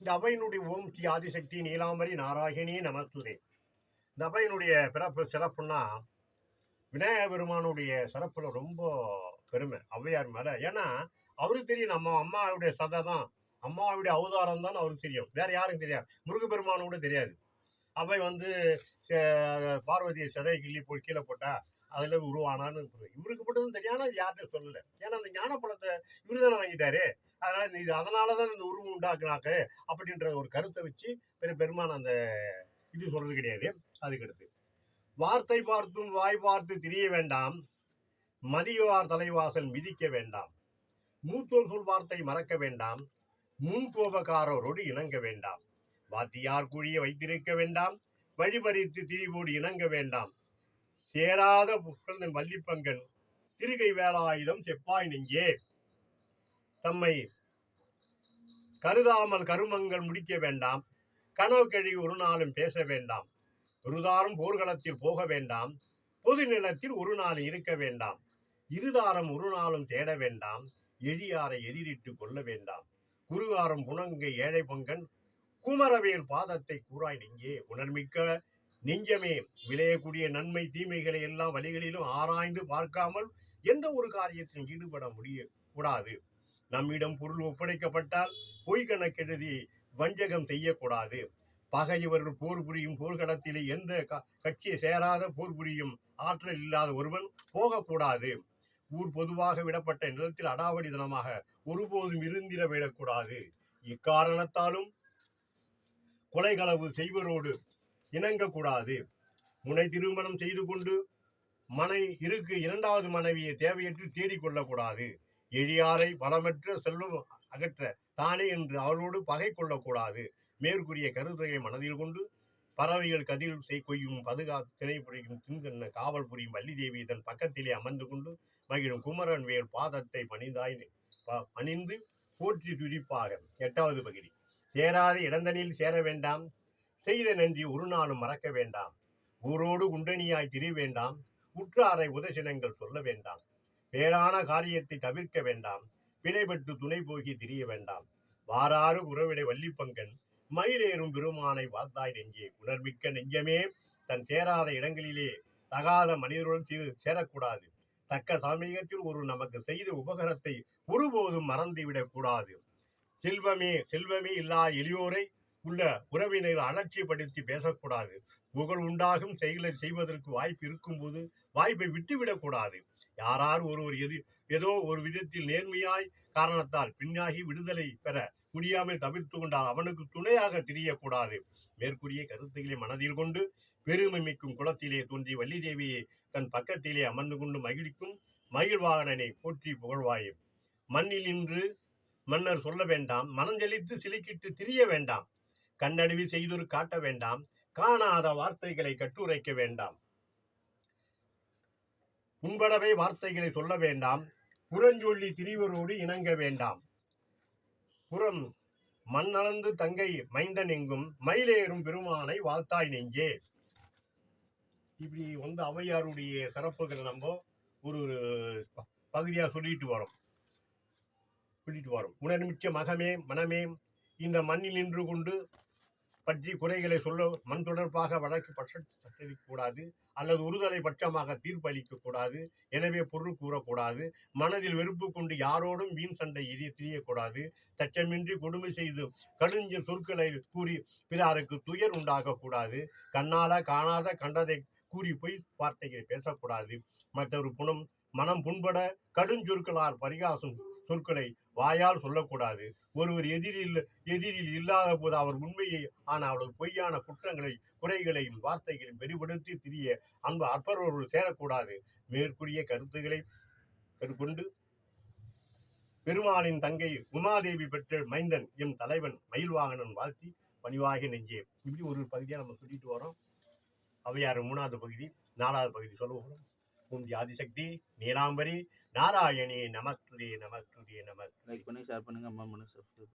இந்த அவையினுடைய ஓம் ஸ்ரீ ஆதிசக்தி நீலாம்பரி நாராயணி நமஸ்துதே. இந்த அவையினுடைய பிறப்பு சிறப்புன்னா விநாயகர் பெருமானுடைய சிறப்புல ரொம்ப பெருமை ஔவையார் மேல. ஏன்னா அவருக்கு தெரியும் நம்ம அம்மாவுடைய சதை தான், அம்மாவுடைய அவதாரம் தான் அவருக்கு தெரியும். வேற யாருக்கும் தெரியாது. முருகப்பெருமானு கூட தெரியாது. அவை வந்து பார்வதியை சதை கிள்ளி கீழே போட்டா அதுல உருவானான்னு இவருக்கு மட்டும் தெரியாம யார்கிட்ட சொல்லல. ஏன்னா அந்த ஞான பழத்தை இவரு தானே வாங்கிட்டாரு. அதனால இது அதனாலதான் இந்த உருவம் உண்டாக்குனாக்கு அப்படின்ற ஒரு கருத்தை வச்சு பெருமான் அந்த இது சொல்றது கிடையாது. அதுக்கடுத்து வார்த்தை பார்த்தும் வாய் பார்த்து திரிய வேண்டாம், மதியோர் தலைவாசல் மிதிக்க வேண்டாம், மூத்தோர் சொல் வார்த்தை மறக்க வேண்டாம், முன்கோபக்காரரோடு இணங்க வேண்டாம், வாத்தியார் குழிய வைத்திருக்க வேண்டாம், வழிபறித்து திரிவோடு இணங்க வேண்டாம், சேராத புகழ்ந்தன் வள்ளிப்பங்கன் திருகை வேலாயுதம் செப்பாய் நெஞ்சே, தம்மை கருதாமல் கருமங்கள் முடிக்க வேண்டாம், கனவு கழி ஒரு நாளும் பேச வேண்டாம், ஒருதாரம் போர்க்களத்தில் போக வேண்டாம், பொது நிலத்தில் ஒரு நாள் இருக்க வேண்டாம், இருதாரம் ஒரு நாளும் தேட வேண்டாம், எழியாரை எதிரிட்டு கொள்ள வேண்டாம், குருகாரம் புனங்கை ஏழை பங்கன் குமரவேல் பாதத்தை கூறாய் நெஞ்சே, உணர்மிக்க நெஞ்சமே, விளையக்கூடிய நன்மை தீமைகளை எல்லாம் வழிகளிலும் ஆராய்ந்து பார்க்காமல் எந்த ஒரு காரியத்திலும் ஈடுபட கூடாது. நம்மிடம் பொருள் ஒப்படைக்கப்பட்டால் பொய் கணக்கெழுதி வஞ்சகம் செய்யக்கூடாது. பகையவர்கள் போர் புரியும் போர்க்களத்திலே எந்த கட்சியை சேராத போர் புரியும் ஆற்றல் இல்லாத ஒருவன் போகக்கூடாது. ஊர் பொதுவாக விடப்பட்ட நிலத்தில் அடாவடித்தனமாக ஒருபோதும் இருந்திட விடக்கூடாது. இக்காரணத்தாலும் கொலைகளவு செய்வரோடு இணங்கக்கூடாது. முனை திருமணம் செய்து கொண்டு இரண்டாவது மனைவியை தேவையற்று தேடிக்கொள்ளக்கூடாது. எழியாரை பலமற்ற செல்வம் அகற்ற தானே என்று அவளோடு பகை கொள்ளக்கூடாது. மேற்கூறிய கருத்துகளை மனதில் கொண்டு பறவைகள் கதிர் கொய்யும் பதுகாத்து திணை புரியும் திங்கண்ண காவல் புரியும் வள்ளி தேவி தன் பக்கத்திலே அமர்ந்து கொண்டு மகிழும் குமரன் வேல் பாதத்தை பணிந்து போற்றி துதிப்பாக. 8வது பகுதி. சேராத இடந்தனில் சேர வேண்டாம், செய்த நன்றி ஒரு நாளும் மறக்க வேண்டாம், ஊரோடு குண்டனியாய் திரிய வேண்டாம், உற்றாரை உதசினங்கள் சொல்ல வேண்டாம், பேரான காரியத்தை தவிர்க்க வேண்டாம், பிணைபட்டு துணை போகி திரிய வேண்டாம், வாராறு உறவிடை வள்ளிப்பங்கன் மயிலேறும் பெருமானை வாத்தாய் நெஞ்சே, உணர்மிக்க நெஞ்சமே, தன் சேராத இடங்களிலே தகாத மனிதருடன் சேரக்கூடாது. தக்க சமயத்தில் ஒரு நமக்கு செய்த உபகரத்தை ஒருபோதும் மறந்துவிடக் கூடாது. செல்வமே இல்லா எளியோரை உள்ள உறவினர்கள் அலட்சியப்படுத்தி பேசக்கூடாது. புகழ் உண்டாகும் செயலை செய்வதற்கு வாய்ப்பு இருக்கும்போது வாய்ப்பை விட்டுவிடக்கூடாது. யாரார் ஒருவர் ஏதோ ஒரு விதத்தில் நேர்மையாய் காரணத்தால் பின்னாகி விடுதலை பெற முடியாமல் தவிர்த்து கொண்டால் அவனுக்கு துணையாக தெரியக்கூடாது. மேற்கூறிய கருத்துக்களை மனதில் கொண்டு பெருமை மிக்கும் குளத்திலே தோன்றி வள்ளி தேவியை தன் பக்கத்திலே அமர்ந்து கொண்டு மகிழ்க்கும் மகிழ்வாகனனை போற்றி புகழ்வாயே. மண்ணில் நின்று மன்னர் சொல்ல வேண்டாம், மனஞ்சலித்து சிலிக்கிட்டு திரிய வேண்டாம், கண்ணடிவி செய்தொரு காட்ட வேண்டாம், காணாத வார்த்தைகளை கட்டுரைக்க வேண்டாம், உண்படவே வார்த்தைகளை சொல்ல வேண்டாம், புறஞ்சொல்லி திரிவரோடு இணங்க வேண்டாம், புறம் மண்ணளந்து தங்கை மைந்தன் எங்கும் மயிலேறும் பெருமானை வாழ்த்தாய் நெஞ்சே. இப்படி ஔவையாருடைய சிறப்புகளை நம்ம ஒரு பகுதியா சொல்லிட்டு வரோம். உணர்மிக்க மனமே, இந்த மண்ணில் நின்று கொண்டு பற்றி குறைகளை சொல்ல மண் தொடர்பாக வழக்கு பட்சக்கூடாது, அல்லது ஒருதலை பட்சமாக தீர்ப்பு அளிக்க கூடாது. எனவே பொருள் கூறக்கூடாது. மனதில் வெறுப்பு கொண்டு யாரோடும் வீண் சண்டை திரியக்கூடாது. தச்சமின்றி கொடுமை செய்து கடுஞ்ச சொற்களை கூறி பிறாருக்கு துயர் உண்டாகக்கூடாது. கண்ணால காணாத கண்டதை கூறி பொய் வார்த்தைகளை பேசக்கூடாது. மற்றொரு மனம் புண்பட கடுஞ்சொற்களால் பரிகாசம் சொற்களை வாயால் சொல்லக்கூடாது. ஒருவர் எதிரில் இல்லாத போது அவர் உண்மையை அவரது பொய்யான குற்றங்களை குறைகளையும் வார்த்தைகளையும் வெளிப்படுத்தி திரிய அற்பரோடு சேரக்கூடாது. மேற்கூறிய கருத்துக்களை கொண்டு பெருமானின் தங்கை உமாதேவி பெற்ற மைந்தன் எம் தலைவன் மயில்வாகனன் வாழ்த்தி பணிவாகி நெஞ்சே. இப்படி ஒரு பகுதியா நம்ம சொல்லிட்டு வரோம். ஔவையார் 3வது பகுதி. 4வது பகுதி சொல்ல போகிறோம். ஓம் ஆதிசக்தி நீலாம்பரி நாராயணி நமஸ்துதே நமஸ்துதே நமஸ்துதே. லைக் பண்ணி ஷேர் பண்ணுங்க. அம்மா சப்ஸ்கிரைப்